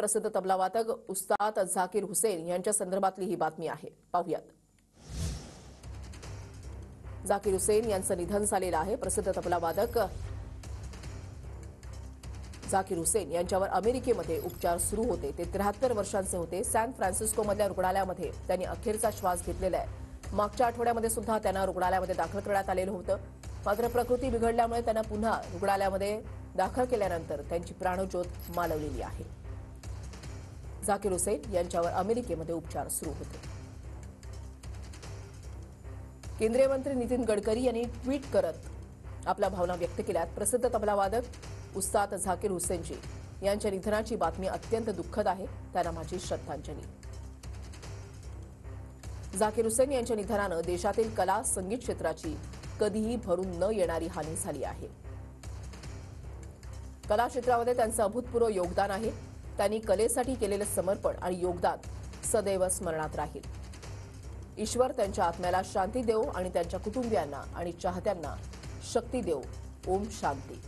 प्रसिद्ध तबलावादक उस्ताद झाकीर हुसेन यांच्या संदर्भातली ही बातमी आहे, पाहूयात। झाकीर हुसेन यांचं निधन झालेलं आहे। प्रसिद्ध तबलावादक झाकीर हुसेन यांच्यावर अमेरिकेमध्ये उपचार सुरू होते। ते 73 वर्षांचे होते। सॅन फ्रान्सिस्कोमधल्या रुग्णालयामध्ये त्यांनी अखेरचा श्वास घेतलेला आहे। मागच्या आठवड्यामध्ये सुद्धा त्यांना रुग्णालयामध्ये दाखल करण्यात आलेलं होतं, मात्र प्रकृती बिघडल्यामुळे त्यांना पुन्हा रुग्णालयामध्ये दाखल केल्यानंतर त्यांची प्राणज्योत मालवलेली आहे। झाकीर हुसेन यांच्यावर अमेरिकेमध्ये उपचार सुरू होते। केंद्रीय मंत्री नितीन गडकरी यांनी ट्विट करत आपल्या भावना व्यक्त केल्यात। प्रसिद्ध तबलावादक उस्ताद झाकीर हुसेनजी यांच्या निधनाची बातमी अत्यंत दुःखद आहे, त्यांना माझी श्रद्धांजली। झाकीर हुसेन यांच्या निधनानं देशातील कला संगीत क्षेत्राची कधीही भरून न येणारी हानी झाली आहे। कला क्षेत्रामध्ये त्यांचं अभूतपूर्व योगदान आहे। त्यांनी कलेसाठी केलेले समर्पण आणि योगदान सदैव स्मरणात राहील। ईश्वर त्यांच्या आत्म्याला शांती देवो आणि त्यांच्या कुटुंबियांना आणि चाहत्यांना शक्ती देवो। ओम शांती।